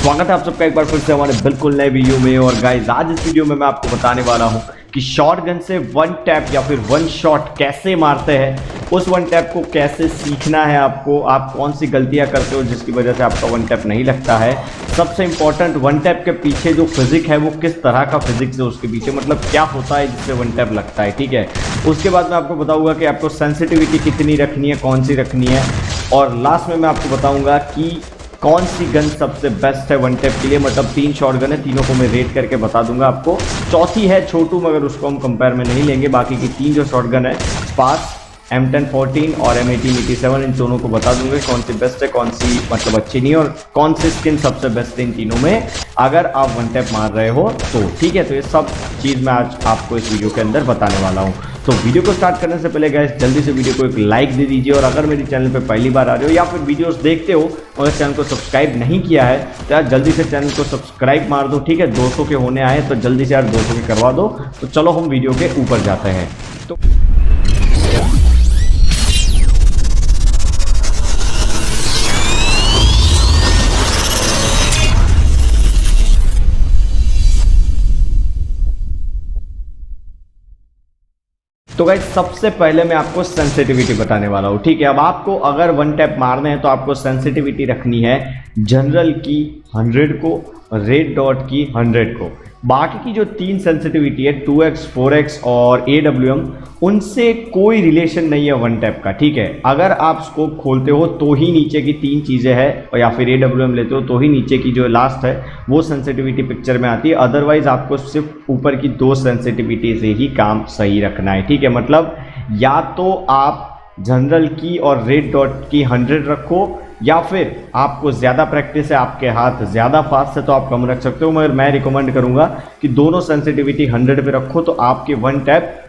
स्वागत है आप सबका एक बार फिर से हमारे बिल्कुल नए वीडियो में। और गाइस आज इस वीडियो में मैं आपको बताने वाला हूं कि शॉटगन से वन टैप या फिर वन शॉट कैसे मारते हैं, उस वन टैप को कैसे सीखना है आपको, आप कौन सी गलतियां करते हो जिसकी वजह से आपका वन टैप नहीं लगता है। सबसे इंपॉर्टेंट, वन टैप के पीछे जो फिजिक है वो किस तरह का फिजिक्स है उसके पीछे, मतलब क्या होता है जिससे वन टैप लगता है, ठीक है। उसके बाद मैं आपको बताऊंगा कि आपको सेंसिटिविटी कितनी रखनी है, कौन सी रखनी है, और लास्ट में मैं आपको बताऊंगा कि कौन सी गन सबसे बेस्ट है वन टैप के लिए। मतलब 3 शॉट गन है, तीनों को मैं रेट करके बता दूंगा आपको। चौथी है छोटू, मगर उसको हम कंपेयर में नहीं लेंगे। बाकी की 3 जो शॉट गन है, स्पार्क्स, M1014 और M1887, इन दोनों को बता दूंगा कौन सी बेस्ट है, कौन सी मतलब अच्छी नहीं है, और कौन सी स्किन सबसे बेस्ट है इन तीनों में अगर आप वन टैप मार रहे हो तो, ठीक है। तो ये सब चीज़ मैं आज आपको इस वीडियो के अंदर बताने वाला हूँ। तो वीडियो को स्टार्ट करने से पहले गाइस जल्दी से वीडियो को एक लाइक दे दीजिए, और अगर मेरे चैनल पे पहली बार आ रहे हो या फिर वीडियोस देखते हो और चैनल को सब्सक्राइब नहीं किया है तो यार जल्दी से चैनल को सब्सक्राइब मार दो, ठीक है। 200 के होने आए तो जल्दी से यार 200 के करवा दो। तो चलो हम वीडियो के ऊपर जाते हैं। तो गाइस सबसे पहले मैं आपको सेंसिटिविटी बताने वाला हूँ, ठीक है। अब आपको अगर वन टैप मारने हैं तो आपको सेंसिटिविटी रखनी है जनरल की 100 को, रेड डॉट की 100 को। बाकी की जो 3 सेंसिटिविटी है 2x, 4x और AWM, उनसे कोई रिलेशन नहीं है वन टैप का, ठीक है। अगर आप स्कोप खोलते हो तो ही नीचे की 3 चीज़ें हैं, और या फिर AWM लेते हो तो ही नीचे की जो लास्ट है वो सेंसिटिविटी पिक्चर में आती है। अदरवाइज आपको सिर्फ ऊपर की 2 सेंसिटिविटी से ही काम सही रखना है, ठीक है। मतलब या तो आप जनरल की और रेड डॉट की 100 रखो, या फिर आपको ज़्यादा प्रैक्टिस है, आपके हाथ ज़्यादा फास्ट है तो आप कम रख सकते हो, मगर मैं रिकमेंड करूंगा कि दोनों सेंसिटिविटी 100 पे रखो तो आपके वन टैप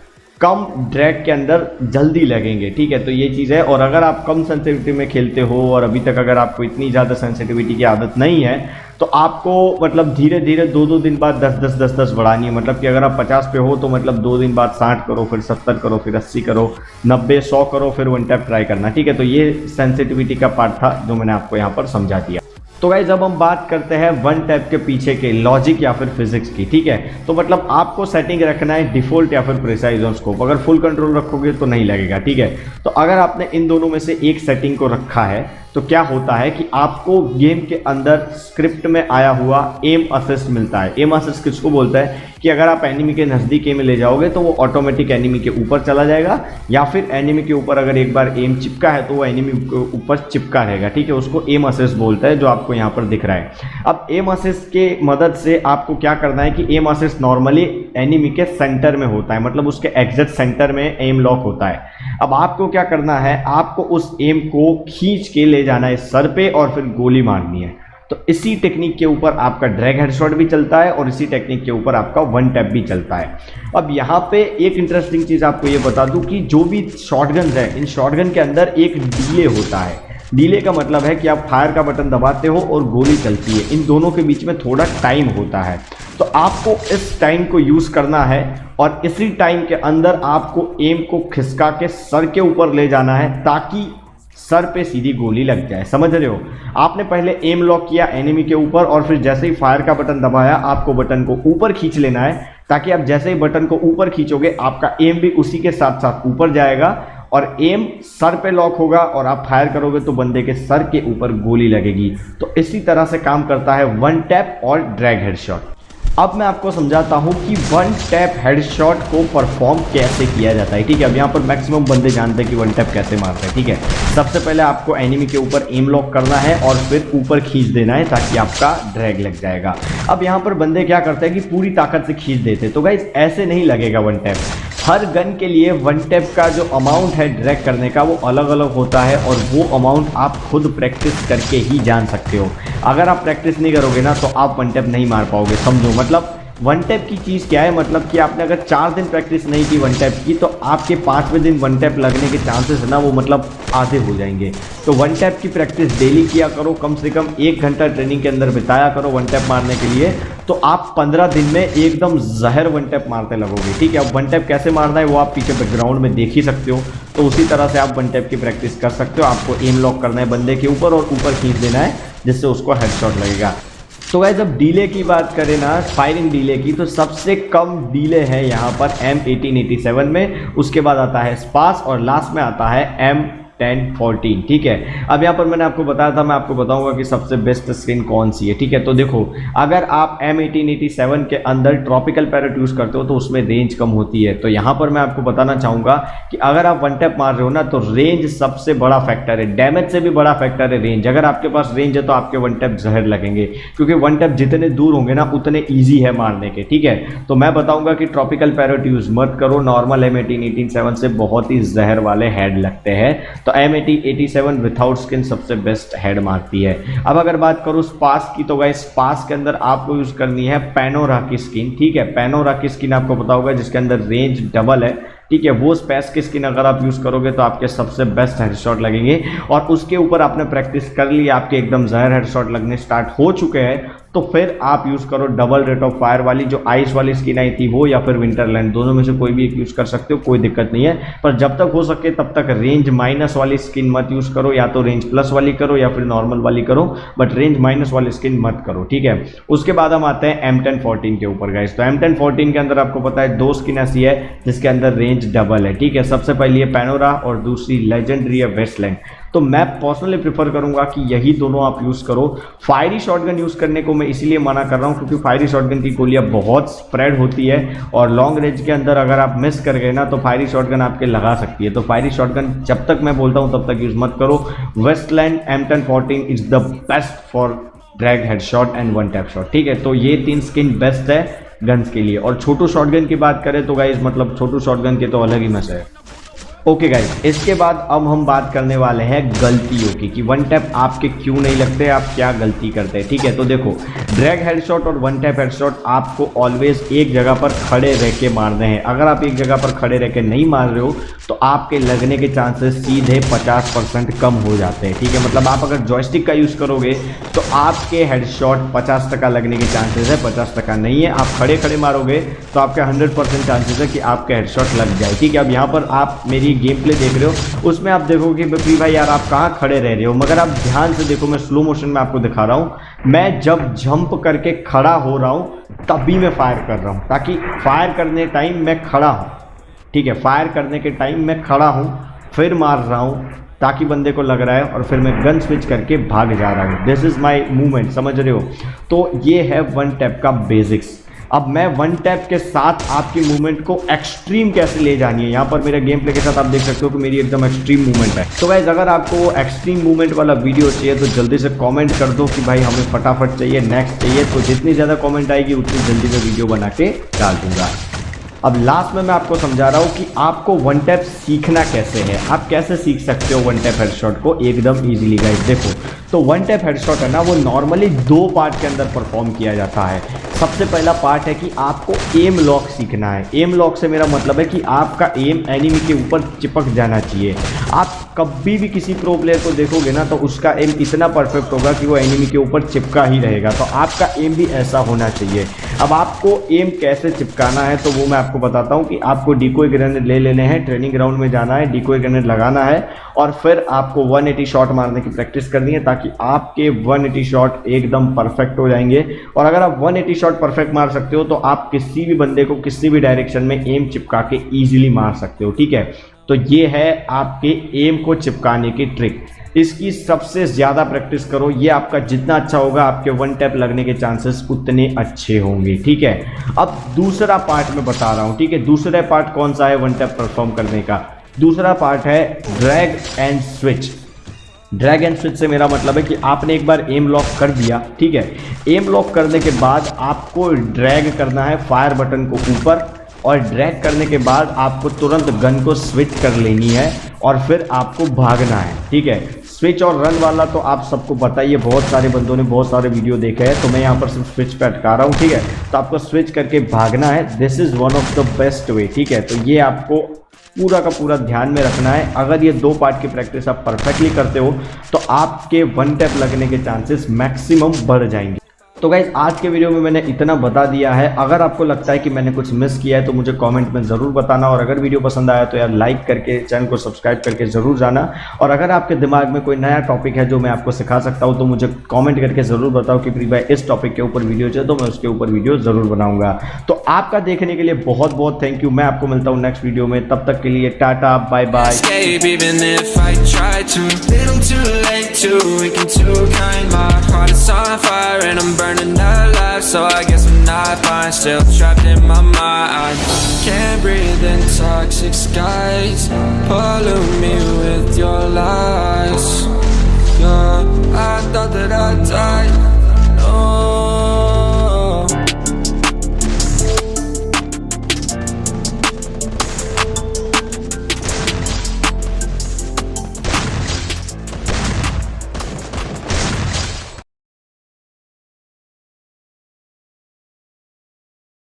कम ड्रैग के अंदर जल्दी लगेंगे, ठीक है। तो ये चीज़ है। और अगर आप कम सेंसिटिविटी में खेलते हो और अभी तक अगर आपको इतनी ज़्यादा सेंसिटिविटी की आदत नहीं है तो आपको मतलब धीरे धीरे 2-2 दिन बाद 10-10 बढ़ानी है। मतलब कि अगर आप 50 पे हो तो मतलब 2 दिन बाद 60 करो, फिर 70 करो, फिर 80 करो, 90, 100 करो, फिर वन टैप ट्राई करना, ठीक है। तो ये सेंसिटिविटी का पार्ट था जो मैंने आपको यहाँ पर समझा दिया। तो गाइस जब हम बात करते हैं वन टैप के पीछे के लॉजिक या फिर फिजिक्स की, ठीक है, तो मतलब आपको सेटिंग रखना है डिफॉल्ट या फिर प्रिसाइज ऑन स्कोप। अगर फुल कंट्रोल रखोगे तो नहीं लगेगा, ठीक है। तो अगर आपने इन दोनों में से एक सेटिंग को रखा है तो क्या होता है कि आपको गेम के अंदर स्क्रिप्ट में आया हुआ एम असिस्ट मिलता है। एम असिस्ट किसको बोलता है कि अगर आप एनिमी के नज़दीक एम ले जाओगे तो वो ऑटोमेटिक एनिमी के ऊपर चला जाएगा, या फिर एनिमी के ऊपर अगर एक बार एम चिपका है तो वो एनिमी के ऊपर चिपका रहेगा, ठीक है। उसको एम असिस्ट बोलता है, जो आपको यहाँ पर दिख रहा है। अब एम असिस्ट के मदद से आपको क्या करना है कि एम असिस्ट नॉर्मली एनिमी के सेंटर में होता है, मतलब उसके एग्जैक्ट सेंटर में एम लॉक होता है। अब आपको क्या करना है, आपको उस एम को खींच के ले जाना है सर पे और फिर गोली मारनी है। तो इसी टेक्निक के ऊपर आपका ड्रैग हेडशॉट भी चलता है और इसी टेक्निक के ऊपर आपका वन टैप भी चलता है। अब यहाँ पे एक इंटरेस्टिंग चीज़ आपको ये बता दूं कि जो भी शॉटगन है, इन शॉटगन के अंदर एक डीले होता है। डीले का मतलब है कि आप फायर का बटन दबाते हो और गोली चलती है, इन दोनों के बीच में थोड़ा टाइम होता है। तो आपको इस टाइम को यूज़ करना है और इसी टाइम के अंदर आपको एम को खिसका के सर के ऊपर ले जाना है ताकि सर पे सीधी गोली लग जाए, समझ रहे हो। आपने पहले एम लॉक किया एनिमी के ऊपर और फिर जैसे ही फायर का बटन दबाया आपको बटन को ऊपर खींच लेना है, ताकि आप जैसे ही बटन को ऊपर खींचोगे आपका एम भी उसी के साथ साथ ऊपर जाएगा और एम सर पे लॉक होगा और आप फायर करोगे तो बंदे के सर के ऊपर गोली लगेगी। तो इसी तरह से काम करता है वन टैप और ड्रैग हेडशॉट। अब मैं आपको समझाता हूं कि वन टैप हेडशॉट को परफॉर्म कैसे किया जाता है, ठीक है। अब यहाँ पर मैक्सिमम बंदे जानते हैं कि वन टैप कैसे मारते हैं, ठीक है। सबसे पहले आपको एनिमी के ऊपर एम लॉक करना है और फिर ऊपर खींच देना है ताकि आपका ड्रैग लग जाएगा। अब यहाँ पर बंदे क्या करते हैं कि पूरी ताकत से खींच देते हैं, तो गाइस ऐसे नहीं लगेगा वन टैप। हर गन के लिए वन टैप का जो अमाउंट है ड्रैग करने का वो अलग अलग होता है, और वो अमाउंट आप खुद प्रैक्टिस करके ही जान सकते हो। अगर आप प्रैक्टिस नहीं करोगे ना तो आप वन टैप नहीं मार पाओगे, समझो। मतलब वन टैप की चीज़ क्या है, मतलब कि आपने अगर 4 दिन प्रैक्टिस नहीं की वन टैप की तो आपके 5वें दिन वन टैप लगने के चांसेस है ना वो मतलब आधे हो जाएंगे। तो वन टैप की प्रैक्टिस डेली किया करो, कम से कम 1 घंटा ट्रेनिंग के अंदर बिताया करो वन टैप मारने के लिए, तो आप 15 दिन में एकदम जहर वन टैप मारते लगोगे, ठीक है। अब वन टैप कैसे मारना है वो आप पीछे बैकग्राउंड में देख ही सकते हो, तो उसी तरह से आप वन टैप की प्रैक्टिस कर सकते हो। आपको एम लॉक करना है बंदे के ऊपर और ऊपर खींच देना है जिससे उसको हेडशॉट लगेगा। तो गाइस जब डीले की बात करें ना, फायरिंग डीले की, तो सबसे कम डीले है यहाँ पर M1887 में, उसके बाद आता है स्पास और लास्ट में आता है M1014। ठीक है, अब यहाँ पर मैंने आपको बताया था, मैं आपको बताऊंगा कि सबसे बेस्ट स्किन कौन सी है। ठीक है, तो देखो अगर आप M1887 के अंदर ट्रॉपिकल पैरेट यूज करते हो तो उसमें रेंज कम होती है। तो यहाँ पर मैं आपको बताना चाहूंगा कि अगर आप वन टैप मार रहे हो ना तो रेंज सबसे बड़ा फैक्टर है, डैमेज से भी बड़ा फैक्टर है रेंज। अगर आपके पास रेंज है तो आपके वन टैप जहर लगेंगे, क्योंकि वन टैप जितने दूर होंगे ना उतने ईजी है मारने के। ठीक है, तो मैं बताऊंगा कि ट्रॉपिकल पैरेट यूज मत करो, नॉर्मल M1887 से बहुत ही जहर वाले हेड लगते हैं। तो M1887 विथआउट स्किन सबसे बेस्ट हेड मारती है। अब अगर बात करूं स्पास की, तो गाइस स्पास के अंदर आपको यूज करनी है पैनोरा की स्किन। ठीक है, पैनोरा की स्किन आपको पता होगा जिसके अंदर रेंज डबल है। ठीक है, वो स्पैस की स्किन अगर आप यूज करोगे तो आपके सबसे बेस्ट हेडशॉट लगेंगे, और उसके ऊपर आपने प्रैक्टिस कर ली, आपके एकदम जहर हेडशॉट लगने स्टार्ट हो चुके हैं, तो फिर आप यूज करो डबल रेट ऑफ फायर वाली जो आइस वाली स्किन आई थी वो, या फिर विंटरलैंड, दोनों में से कोई भी एक यूज कर सकते हो, कोई दिक्कत नहीं है। पर जब तक हो सके तब तक रेंज माइनस वाली स्किन मत यूज करो, या तो रेंज प्लस वाली करो या फिर नॉर्मल वाली करो, बट रेंज माइनस वाली स्किन मत करो। ठीक है, उसके बाद हम आते हैं M1014 के ऊपर गाइस। तो M1014 के अंदर आपको पता है दो स्किन ऐसी है जिसके अंदर रेंज डबल है। ठीक है, सबसे पहली है पैनोरा और दूसरी लेजेंडरी है वेस्टलैंड। तो मैं पर्सनली प्रीफर करूंगा कि यही दोनों आप यूज करो। फायरी शॉटगन यूज करने को मैं इसीलिए मना कर रहा हूं क्योंकि फायरी शॉटगन की गोलियां बहुत स्प्रेड होती है, और लॉन्ग रेंज के अंदर अगर आप मिस कर गए ना तो फायरी शॉटगन आपके लगा सकती है। तो फायरी शॉटगन जब तक मैं बोलता हूं तब तक यूज मत करो। Westland M1014 is the best for drag headshot and one tap shot. ठीक है, तो ये तीन स्किन बेस्ट है गन्स के लिए। और छोटू शॉटगन की बात करें तो गाइस मतलब छोटू शॉटगन के तो अलग ही मजे है। ओके गाइस, इसके बाद अब हम बात करने वाले हैं गलतियों की, कि वन टैप आपके क्यों नहीं लगते, आप क्या गलती करते हैं। ठीक है, तो देखो ड्रैग हेडशॉट और वन टैप हेडशॉट आपको ऑलवेज एक जगह पर खड़े रह के मारने हैं। अगर आप एक जगह पर खड़े रह के नहीं मार रहे हो तो आपके लगने के चांसेस सीधे 50% कम हो जाते हैं। ठीक है, मतलब आप अगर जॉयस्टिक का यूज़ करोगे तो आपके हेडशॉट 50% लगने के चांसेस है, 50% नहीं है। आप खड़े खड़े मारोगे तो आपके 100% चांसेस है कि आपके हेडशॉट लग जाए। ठीक है, अब यहाँ पर आप मेरी गेम प्ले देख रहे हो, उसमें आप देखोगे कि भाई यार आप कहाँ खड़े रह रहे हो, मगर आप ध्यान से देखो, मैं स्लो मोशन में आपको दिखा रहा हूँ। मैं जब जंप करके खड़ा हो रहा हूँ तभी मैं फायर कर रहा हूँ, ताकि फायर करने टाइम मैं खड़ा हूँ। ठीक है, फायर करने के टाइम मैं खड़ा हूँ, फिर मार रहा हूँ ताकि बंदे को लग रहा है, और फिर मैं गन स्विच करके भाग जा रहा हूँ। दिस इज माई मूवमेंट, समझ रहे हो। तो ये है वन टैप का बेसिक्स। अब मैं वन टैप के साथ आपकी मूवमेंट को एक्सट्रीम कैसे ले जानी है, यहाँ पर मेरे गेम प्ले के साथ आप देख सकते हो कि मेरी एकदम एक्सट्रीम मूवमेंट है। तो गाइस अगर आपको एक्सट्रीम मूवमेंट वाला वीडियो चाहिए तो जल्दी से कमेंट कर दो कि भाई हमें फटाफट चाहिए, नेक्स्ट चाहिए। तो जितनी ज़्यादा कमेंट आएगी उतनी जल्दी मैं वीडियो बना के डाल दूंगा। अब लास्ट में मैं आपको समझा रहा हूँ कि आपको वन टैप सीखना कैसे है, आप कैसे सीख सकते हो वन टैप हेडशॉट को एकदम इजीली। गाइस देखो, तो वन टैप हेडशॉट है ना, वो नॉर्मली दो पार्ट के अंदर परफॉर्म किया जाता है। सबसे पहला पार्ट है कि आपको एम लॉक सीखना है। एम लॉक से मेरा मतलब है कि आपका एम एनिमी के ऊपर चिपक जाना चाहिए। आप कभी भी किसी प्रो प्लेयर को देखोगे ना तो उसका एम इतना परफेक्ट होगा कि वो एनिमी के ऊपर चिपका ही रहेगा। तो आपका एम भी ऐसा होना चाहिए। अब आपको एम कैसे चिपकाना है तो वो मैं आपको बताता हूँ कि आपको डिकोय ग्रेनेड ले लेने हैं, ट्रेनिंग ग्राउंड में जाना है, डिकोय ग्रेनेड लगाना है, और फिर आपको 180 शॉट मारने की प्रैक्टिस करनी है ताकि आपके 180 शॉट एकदम परफेक्ट हो जाएंगे। और अगर आप 180 शॉट परफेक्ट मार सकते हो तो आप किसी भी बंदे को किसी भी डायरेक्शन में एम चिपका के ईजिली मार सकते हो। ठीक है, तो ये है आपके एम को चिपकाने की ट्रिक। इसकी सबसे ज़्यादा प्रैक्टिस करो, ये आपका जितना अच्छा होगा आपके वन टैप लगने के चांसेस उतने अच्छे होंगे। ठीक है, अब दूसरा पार्ट मैं बता रहा हूँ। ठीक है, दूसरा पार्ट कौन सा है वन टैप परफॉर्म करने का? दूसरा पार्ट है drag and switch. Drag and switch से मेरा मतलब है कि आपने एक बार एम लॉक कर दिया। ठीक है, एम लॉक करने के बाद आपको ड्रैग करना है फायर बटन को ऊपर, और ड्रैग करने के बाद आपको तुरंत गन को स्विच कर लेनी है और फिर आपको भागना है। ठीक है, स्विच और रन वाला तो आप सबको पता ही है, बहुत सारे बंदों ने बहुत सारे वीडियो देखे हैं, तो मैं यहाँ पर सिर्फ स्विच पे अटका रहा हूँ। ठीक है, तो आपको स्विच करके भागना है। This is one of the best way. ठीक है, तो ये आपको पूरा का पूरा ध्यान में रखना है। अगर ये दो पार्ट की प्रैक्टिस आप परफेक्टली करते हो तो आपके वन टैप लगने के चांसेस मैक्सिमम बढ़ जाएंगे। तो गाइज आज के वीडियो में मैंने इतना बता दिया है। अगर आपको लगता है कि मैंने कुछ मिस किया है तो मुझे कमेंट में ज़रूर बताना, और अगर वीडियो पसंद आया तो यार लाइक करके चैनल को सब्सक्राइब करके ज़रूर जाना। और अगर आपके दिमाग में कोई नया टॉपिक है जो मैं आपको सिखा सकता हूँ तो मुझे कमेंट करके ज़रूर बताओ कि प्रीत भाई इस टॉपिक के ऊपर वीडियो चाहिए, तो मैं उसके ऊपर वीडियो ज़रूर बनाऊंगा। तो आपका देखने के लिए बहुत बहुत थैंक यू। मैं आपको मिलता हूँ नेक्स्ट वीडियो में, तब तक के लिए tata bye bye. So I guess I'm not fine, still trapped in my mind. Can't breathe in toxic skies, pollute me with your lies. Yeah, I thought that I'd die.